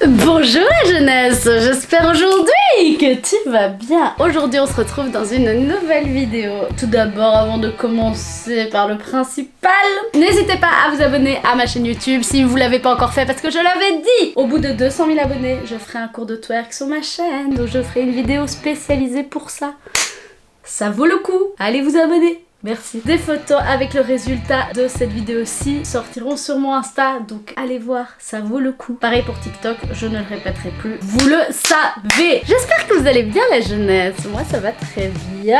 Bonjour la jeunesse, j'espère aujourd'hui que tu vas bien. Aujourd'hui on se retrouve dans une nouvelle vidéo. Tout d'abord, avant de commencer par le principal, n'hésitez pas à vous abonner à ma chaîne YouTube si vous l'avez pas encore fait parce que je l'avais dit. Au bout de 200 000 abonnés, je ferai un cours de twerk sur ma chaîne, donc je ferai une vidéo spécialisée pour ça. Ça vaut le coup, allez vous abonner. Merci. Des photos avec le résultat de cette vidéo-ci sortiront sur mon Insta, donc allez voir, ça vaut le coup. Pareil pour TikTok, je ne le répéterai plus, vous le savez. J'espère que vous allez bien la jeunesse, moi ça va très bien.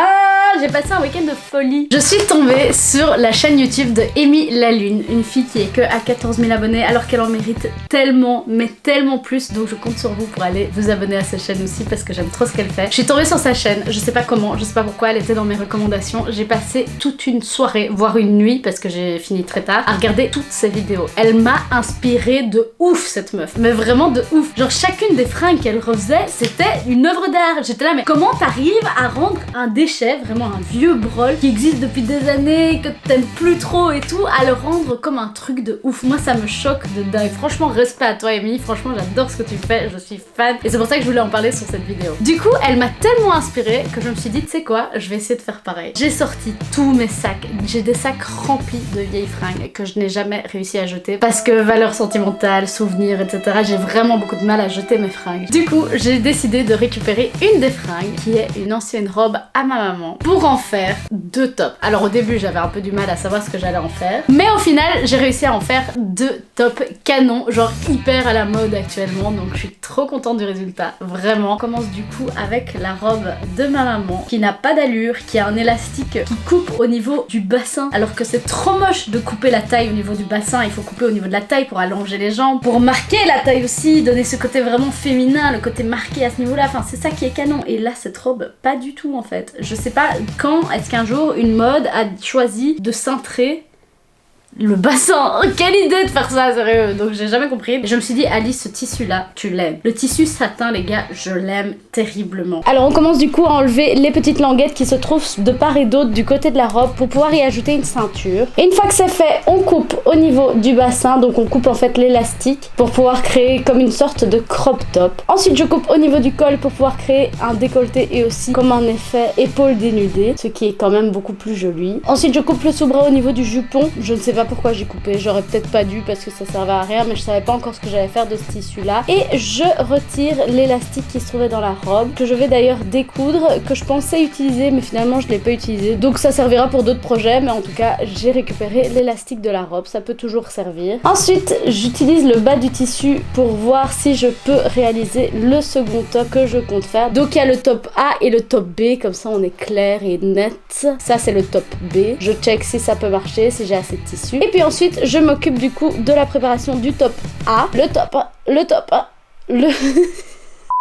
J'ai passé un week-end de folie. Je suis tombée sur la chaîne YouTube de Amy la Lune, une fille qui est que à 14 000 abonnés alors qu'elle en mérite tellement, mais tellement plus, donc je compte sur vous pour aller vous abonner à sa chaîne aussi parce que j'aime trop ce qu'elle fait. Je suis tombée sur sa chaîne, je sais pas comment, je sais pas pourquoi, elle était dans mes recommandations. J'ai passé toute une soirée, voire une nuit, parce que j'ai fini très tard, à regarder toutes ses vidéos. Elle m'a inspirée de ouf cette meuf, mais vraiment de ouf. Genre chacune des fringues qu'elle refaisait, c'était une œuvre d'art. J'étais là, mais comment t'arrives à rendre un déchet, vraiment un vieux brol qui existe depuis des années, que t'aimes plus trop et tout, à le rendre comme un truc de ouf. Moi ça me choque de dingue. Franchement respect à toi Amy, franchement j'adore ce que tu fais, je suis fan et c'est pour ça que je voulais en parler sur cette vidéo. Du coup elle m'a tellement inspirée que je me suis dit tu sais quoi, je vais essayer de faire pareil. J'ai sorti tous mes sacs, j'ai des sacs remplis de vieilles fringues que je n'ai jamais réussi à jeter parce que valeur sentimentale, souvenirs, etc. J'ai vraiment beaucoup de mal à jeter mes fringues. Du coup j'ai décidé de récupérer une des fringues qui est une ancienne robe à ma maman pour en faire deux tops. Alors au début j'avais un peu du mal à savoir ce que j'allais en faire, mais au final j'ai réussi à en faire deux tops canons, genre hyper à la mode actuellement, donc je suis trop contente du résultat, vraiment. On commence du coup avec la robe de ma maman qui n'a pas d'allure, qui a un élastique qui coupe au niveau du bassin, alors que c'est trop moche de couper la taille au niveau du bassin. Il faut couper au niveau de la taille pour allonger les jambes, pour marquer la taille aussi, donner ce côté vraiment féminin, le côté marqué à ce niveau là, enfin c'est ça qui est canon. Et là cette robe pas du tout en fait. Je sais pas quand est-ce qu'un jour une mode a choisi de cintrer le bassin. Quelle idée de faire ça, sérieux. Donc j'ai jamais compris. Je me suis dit Alice, ce tissu là tu l'aimes. Le tissu satin les gars, je l'aime terriblement. Alors on commence du coup à enlever les petites languettes qui se trouvent de part et d'autre du côté de la robe pour pouvoir y ajouter une ceinture. Et une fois que c'est fait, on coupe au niveau du bassin, donc on coupe en fait l'élastique pour pouvoir créer comme une sorte de crop top. Ensuite je coupe au niveau du col pour pouvoir créer un décolleté et aussi comme un effet épaule dénudée, ce qui est quand même beaucoup plus joli. Ensuite je coupe le sous-bras au niveau du jupon. Je ne sais pas pourquoi j'ai coupé, j'aurais peut-être pas dû parce que ça servait à rien, mais je savais pas encore ce que j'allais faire de ce tissu là. Et je retire l'élastique qui se trouvait dans la robe, que je vais d'ailleurs découdre, que je pensais utiliser mais finalement je l'ai pas utilisé, donc ça servira pour d'autres projets, mais en tout cas j'ai récupéré l'élastique de la robe, ça peut toujours servir. Ensuite j'utilise le bas du tissu pour voir si je peux réaliser le second top que je compte faire. Donc il y a le top A et le top B, comme ça on est clair et net. Ça c'est le top B, je check si ça peut marcher, si j'ai assez de tissu. Et puis ensuite, je m'occupe du coup de la préparation du top A.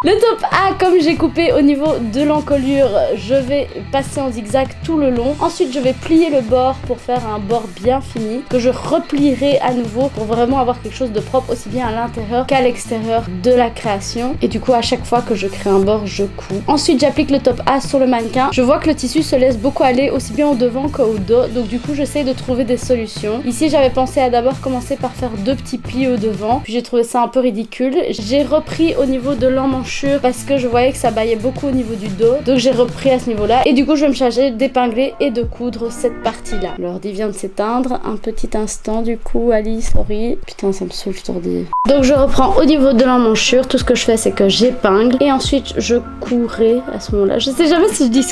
Le top A, comme j'ai coupé au niveau de l'encolure, je vais passer en zigzag tout le long. Ensuite, je vais plier le bord pour faire un bord bien fini, que je replierai à nouveau pour vraiment avoir quelque chose de propre aussi bien à l'intérieur qu'à l'extérieur de la création. Et du coup, à chaque fois que je crée un bord, je couds. Ensuite, j'applique le top A sur le mannequin. Je vois que le tissu se laisse beaucoup aller aussi bien au devant qu'au dos, donc du coup, j'essaie de trouver des solutions. Ici, j'avais pensé à d'abord commencer par faire deux petits plis au devant, puis j'ai trouvé ça un peu ridicule. J'ai repris au niveau de l'emmanchure parce que je voyais que ça baillait beaucoup au niveau du dos, donc j'ai repris à ce niveau là et du coup je vais me charger d'épingler et de coudre cette partie là. L'ordi vient de s'éteindre, un petit instant du coup Alice, sorry, putain ça me saoule cet ordi. Donc je reprends au niveau de l'emmanchure, tout ce que je fais c'est que j'épingle et ensuite je coudrai à ce moment là, je sais jamais si je dis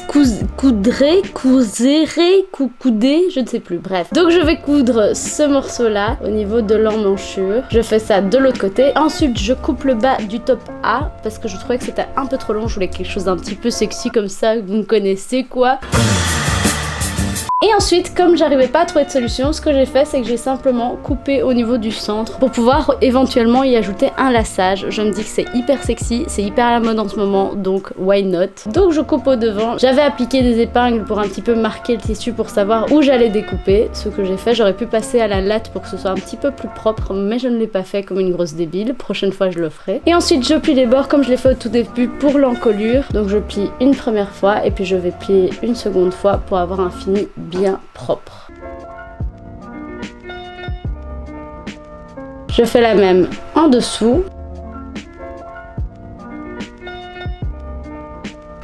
coudrer, coudé, je ne sais plus, bref. Donc je vais coudre ce morceau là au niveau de l'emmanchure, je fais ça de l'autre côté, ensuite je coupe le bas du top A parce que je trouvais que c'était un peu trop long, je voulais quelque chose d'un petit peu sexy comme ça, vous me connaissez quoi. Et ensuite, comme j'arrivais pas à trouver de solution, ce que j'ai fait, c'est que j'ai simplement coupé au niveau du centre pour pouvoir éventuellement y ajouter un laçage. Je me dis que c'est hyper sexy, c'est hyper à la mode en ce moment, donc why not. Donc je coupe au devant. J'avais appliqué des épingles pour un petit peu marquer le tissu pour savoir où j'allais découper. Ce que j'ai fait, j'aurais pu passer à la latte pour que ce soit un petit peu plus propre, mais je ne l'ai pas fait comme une grosse débile. Prochaine fois, je le ferai. Et ensuite, je plie les bords comme je l'ai fait au tout début pour l'encolure. Donc je plie une première fois et puis je vais plier une seconde fois pour avoir un fini bien propre. Je fais la même en dessous.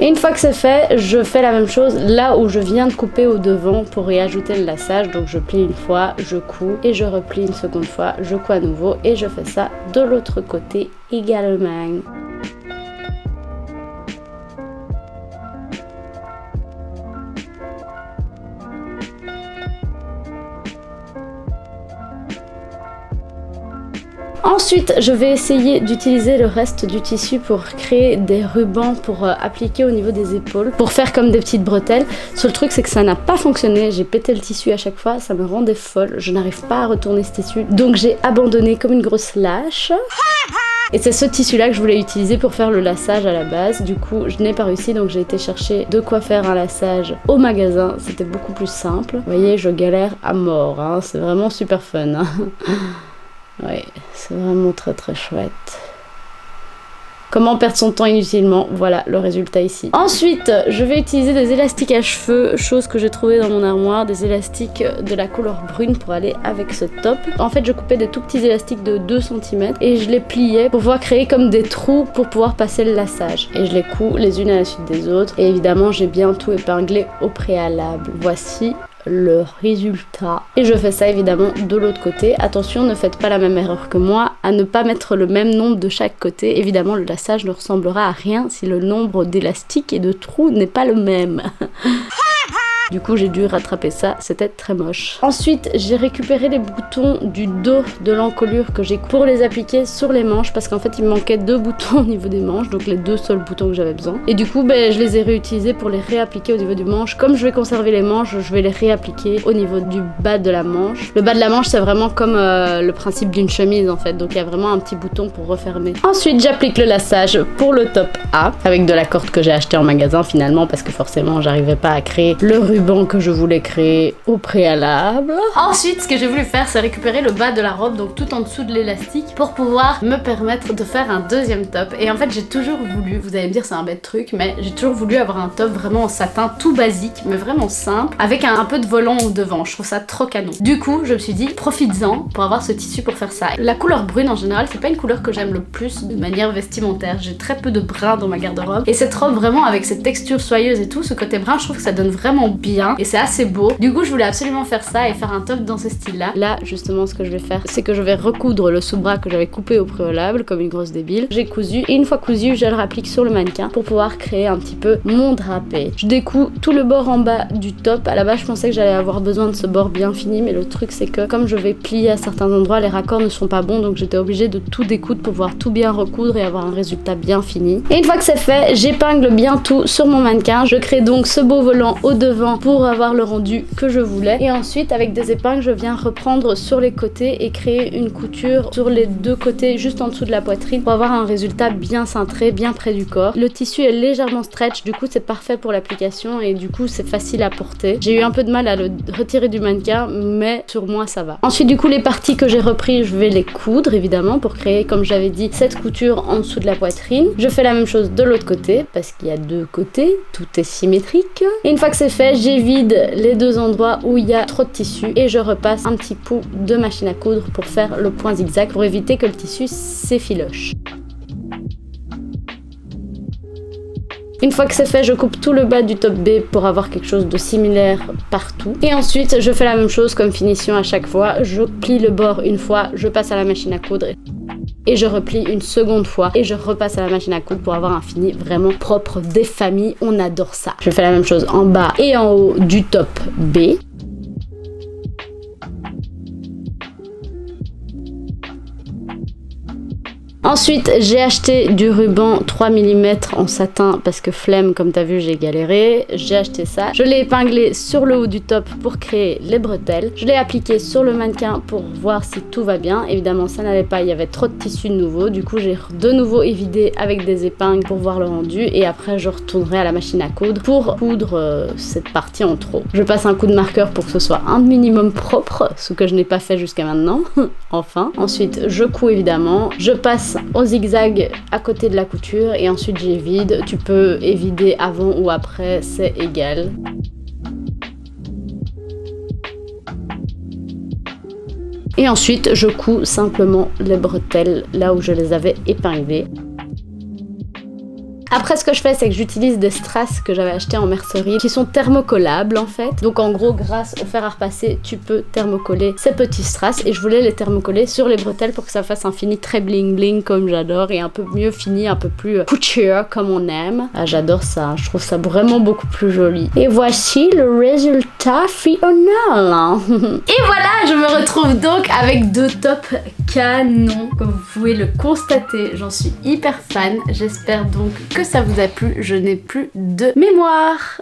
Et une fois que c'est fait, je fais la même chose là où je viens de couper au devant pour y ajouter le laçage. Donc je plie une fois, je couds et je replie une seconde fois, je couds à nouveau et je fais ça de l'autre côté également. Ensuite, je vais essayer d'utiliser le reste du tissu pour créer des rubans pour appliquer au niveau des épaules, pour faire comme des petites bretelles. Seul truc, c'est que ça n'a pas fonctionné. J'ai pété le tissu à chaque fois, ça me rendait folle. Je n'arrive pas à retourner ce tissu, donc j'ai abandonné comme une grosse lâche. Et c'est ce tissu-là que je voulais utiliser pour faire le laçage à la base. Du coup, je n'ai pas réussi, donc j'ai été chercher de quoi faire un laçage au magasin. C'était beaucoup plus simple. Vous voyez, je galère à mort, hein. C'est vraiment super fun, hein. Ouais, c'est vraiment très très chouette. Comment perdre son temps inutilement, voilà le résultat ici. Ensuite, je vais utiliser des élastiques à cheveux, chose que j'ai trouvé dans mon armoire, des élastiques de la couleur brune pour aller avec ce top. En fait, je coupais des tout petits élastiques de 2 cm et je les pliais pour pouvoir créer comme des trous pour pouvoir passer le laçage. Et je les couds les unes à la suite des autres. Et évidemment, j'ai bien tout épinglé au préalable. Voici le résultat. Et je fais ça évidemment de l'autre côté. Attention, ne faites pas la même erreur que moi, à ne pas mettre le même nombre de chaque côté. Évidemment, le laçage ne ressemblera à rien si le nombre d'élastiques et de trous n'est pas le même. Du coup, j'ai dû rattraper ça, c'était très moche. Ensuite, j'ai récupéré les boutons du dos de l'encolure que j'ai pour les appliquer sur les manches parce qu'en fait, il me manquait 2 boutons au niveau des manches, donc les 2 seuls boutons que j'avais besoin. Et du coup, je les ai réutilisés pour les réappliquer au niveau du manche. Comme je vais conserver les manches, je vais les réappliquer au niveau du bas de la manche. Le bas de la manche, c'est vraiment comme le principe d'une chemise en fait, donc il y a vraiment un petit bouton pour refermer. Ensuite, j'applique le laçage pour le top A avec de la corde que j'ai acheté en magasin finalement parce que forcément, j'arrivais pas à créer le ruban que je voulais créer au préalable. Ensuite, ce que j'ai voulu faire, c'est récupérer le bas de la robe, donc tout en dessous de l'élastique, pour pouvoir me permettre de faire un deuxième top. Et en fait, j'ai toujours voulu, vous allez me dire c'est un bête truc, mais j'ai toujours voulu avoir un top vraiment en satin, tout basique, mais vraiment simple, avec un peu de volant au devant. Je trouve ça trop canon. Du coup, je me suis dit, profites-en pour avoir ce tissu pour faire ça. La couleur brune, en général, c'est pas une couleur que j'aime le plus de manière vestimentaire. J'ai très peu de brun dans ma garde-robe. Et cette robe, vraiment, avec cette texture soyeuse et tout, ce côté brun, je trouve que ça donne vraiment bien. Et c'est assez beau. Du coup, je voulais absolument faire ça et faire un top dans ce style-là. Là, justement, ce que je vais faire, c'est que je vais recoudre le sous-bras que j'avais coupé au préalable, comme une grosse débile. J'ai cousu et une fois cousu, je le rapplique sur le mannequin pour pouvoir créer un petit peu mon drapé. Je découds tout le bord en bas du top. À la base, je pensais que j'allais avoir besoin de ce bord bien fini, mais le truc, c'est que comme je vais plier à certains endroits, les raccords ne sont pas bons, donc j'étais obligée de tout découdre pour pouvoir tout bien recoudre et avoir un résultat bien fini. Et une fois que c'est fait, j'épingle bien tout sur mon mannequin. Je crée donc ce beau volant au devant pour avoir le rendu que je voulais. Et ensuite, avec des épingles, je viens reprendre sur les côtés et créer une couture sur les 2 côtés, juste en dessous de la poitrine, pour avoir un résultat bien cintré, bien près du corps. Le tissu est légèrement stretch, du coup c'est parfait pour l'application et du coup c'est facile à porter. J'ai eu un peu de mal à le retirer du mannequin, mais sur moi ça va. Ensuite, du coup, les parties que j'ai repris, je vais les coudre évidemment pour créer, comme j'avais dit, cette couture en dessous de la poitrine. Je fais la même chose de l'autre côté parce qu'il y a 2 côtés, tout est symétrique. Et une fois que c'est fait, j'évide les 2 endroits où il y a trop de tissu et je repasse un petit pot de machine à coudre pour faire le point zigzag pour éviter que le tissu s'effiloche. Une fois que c'est fait, je coupe tout le bas du top B pour avoir quelque chose de similaire partout. Et ensuite, je fais la même chose comme finition à chaque fois. Je plie le bord une fois, je passe à la machine à coudre et je replie une seconde fois et je repasse à la machine à coudre pour avoir un fini vraiment propre des familles. On adore ça. Je fais la même chose en bas et en haut du top B. Ensuite, j'ai acheté du ruban 3 mm en satin parce que flemme, comme t'as vu, j'ai galéré. J'ai acheté ça. Je l'ai épinglé sur le haut du top pour créer les bretelles. Je l'ai appliqué sur le mannequin pour voir si tout va bien. Évidemment, ça n'allait pas, il y avait trop de tissu de nouveau. Du coup, j'ai de nouveau évidé avec des épingles pour voir le rendu. Et après, je retournerai à la machine à coudre pour coudre cette partie en trop. Je passe un coup de marqueur pour que ce soit un minimum propre, ce que je n'ai pas fait jusqu'à maintenant. Enfin. Ensuite, je couds évidemment. Je passe au zigzag à côté de la couture et ensuite j'évide. Tu peux évider avant ou après, c'est égal. Et ensuite, je couds simplement les bretelles là où je les avais épinglées. Après, ce que je fais, c'est que j'utilise des strass que j'avais acheté en mercerie qui sont thermocollables en fait. Donc en gros, grâce au fer à repasser, tu peux thermocoller ces petits strass et je voulais les thermocoller sur les bretelles pour que ça fasse un fini très bling bling comme j'adore et un peu mieux fini, un peu plus couture comme on aime. Ah, j'adore ça, je trouve ça vraiment beaucoup plus joli. Et voici le résultat final. Et voilà, je me retrouve donc avec deux tops canons, comme vous pouvez le constater. J'en suis hyper fan, j'espère donc que ça vous a plu. Je n'ai plus de mémoire.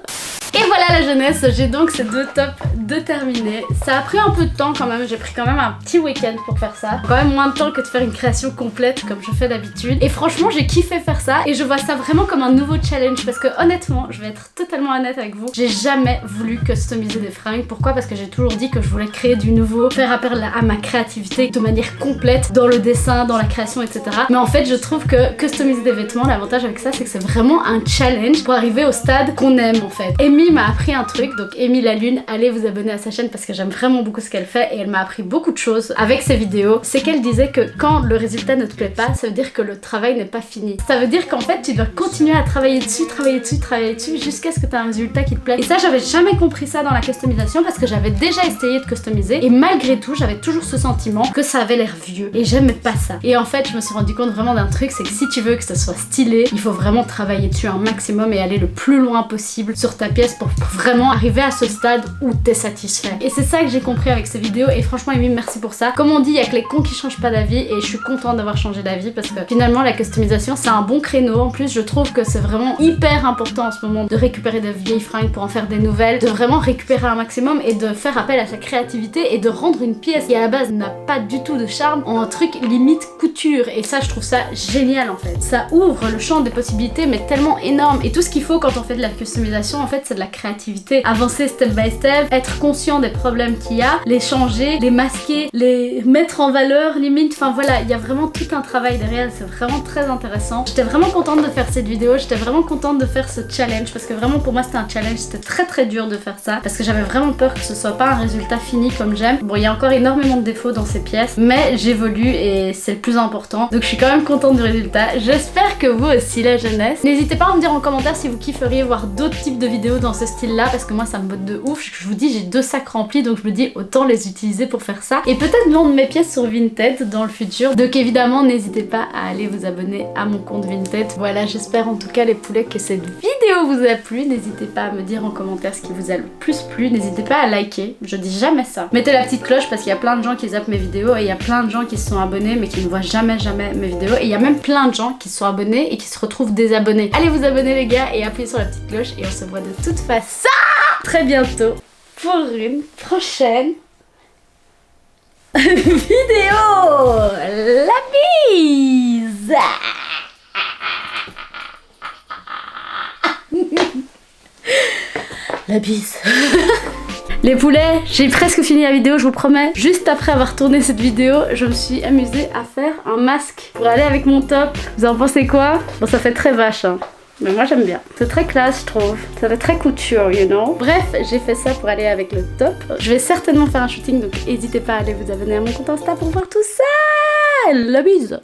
Et voilà la jeunesse, j'ai donc ces deux tops de terminer. Ça a pris un peu de temps quand même, j'ai pris quand même un petit week-end pour faire ça. Quand même moins de temps que de faire une création complète comme je fais d'habitude. Et franchement j'ai kiffé faire ça et je vois ça vraiment comme un nouveau challenge parce que honnêtement, je vais être totalement honnête avec vous, j'ai jamais voulu customiser des fringues. Pourquoi? Parce que j'ai toujours dit que je voulais créer du nouveau, faire appel à ma créativité de manière complète dans le dessin, dans la création, etc. Mais en fait je trouve que customiser des vêtements, l'avantage avec ça c'est que c'est vraiment un challenge pour arriver au stade qu'on aime en fait. Amy m'a appris un truc, donc Amy la Lune, allez vous abonner à sa chaîne parce que j'aime vraiment beaucoup ce qu'elle fait et elle m'a appris beaucoup de choses avec ses vidéos. C'est qu'elle disait que quand le résultat ne te plaît pas, ça veut dire que le travail n'est pas fini. Ça veut dire qu'en fait tu dois continuer à travailler dessus jusqu'à ce que tu aies un résultat qui te plaît. Et ça j'avais jamais compris ça dans la customisation parce que j'avais déjà essayé de customiser et malgré tout j'avais toujours ce sentiment que ça avait l'air vieux et j'aimais pas ça. Et en fait je me suis rendu compte vraiment d'un truc, c'est que si tu veux que ça soit stylé, il faut vraiment travailler dessus un maximum et aller le plus loin possible sur ta pièce pour vraiment arriver à ce stade où t'es satisfait. Et c'est ça que j'ai compris avec ces vidéos et franchement Amy, merci pour ça. Comme on dit, il y a que les cons qui changent pas d'avis et je suis contente d'avoir changé d'avis parce que finalement la customisation c'est un bon créneau. En plus je trouve que c'est vraiment hyper important en ce moment de récupérer de vieilles fringues pour en faire des nouvelles, de vraiment récupérer un maximum et de faire appel à sa créativité et de rendre une pièce qui à la base n'a pas du tout de charme en un truc limite couture. Et ça je trouve ça génial en fait. Ça ouvre le champ des possibilités mais tellement énorme et tout ce qu'il faut quand on fait de la customisation en fait c'est de la créativité, avancer step by step, être conscient des problèmes qu'il y a, les changer, les masquer, les mettre en valeur limite, enfin voilà, il y a vraiment tout un travail derrière, c'est vraiment très intéressant. J'étais vraiment contente de faire cette vidéo, j'étais vraiment contente de faire ce challenge parce que vraiment pour moi c'était un challenge, c'était très dur de faire ça parce que j'avais vraiment peur que ce soit pas un résultat fini comme j'aime. Bon, il y a encore énormément de défauts dans ces pièces, mais j'évolue et c'est le plus important. Donc je suis quand même contente du résultat. J'espère que vous aussi la jeunesse. N'hésitez pas à me dire en commentaire si vous kifferiez voir d'autres types de vidéos dans ce style là parce que moi ça me botte de ouf. Je vous dis j'ai 2 sacs remplis donc je me dis autant les utiliser pour faire ça et peut-être vendre mes pièces sur Vinted dans le futur. Donc évidemment n'hésitez pas à aller vous abonner à mon compte Vinted. Voilà, j'espère en tout cas les poulets que cette vidéo vous a plu. N'hésitez pas à me dire en commentaire ce qui vous a le plus plu. N'hésitez pas à liker, je dis jamais ça. Mettez la petite cloche parce qu'il y a plein de gens qui zappent mes vidéos et il y a plein de gens qui se sont abonnés mais qui ne voient jamais mes vidéos et il y a même plein de gens qui se sont abonnés et qui se retrouvent désabonnés. Allez vous abonner les gars et appuyez sur la petite cloche et on se voit de toute façon très bientôt pour une prochaine vidéo. La bise. La bise. Les poulets, j'ai presque fini la vidéo, je vous promets. Juste après avoir tourné cette vidéo, je me suis amusée à faire un masque pour aller avec mon top. Vous en pensez quoi? Bon, ça fait très vache, hein. Mais moi j'aime bien. C'est très classe je trouve. Ça fait très couture, you know. Bref, j'ai fait ça pour aller avec le top. Je vais certainement faire un shooting, donc n'hésitez pas à aller vous abonner à mon compte Insta pour voir tout ça. La bise.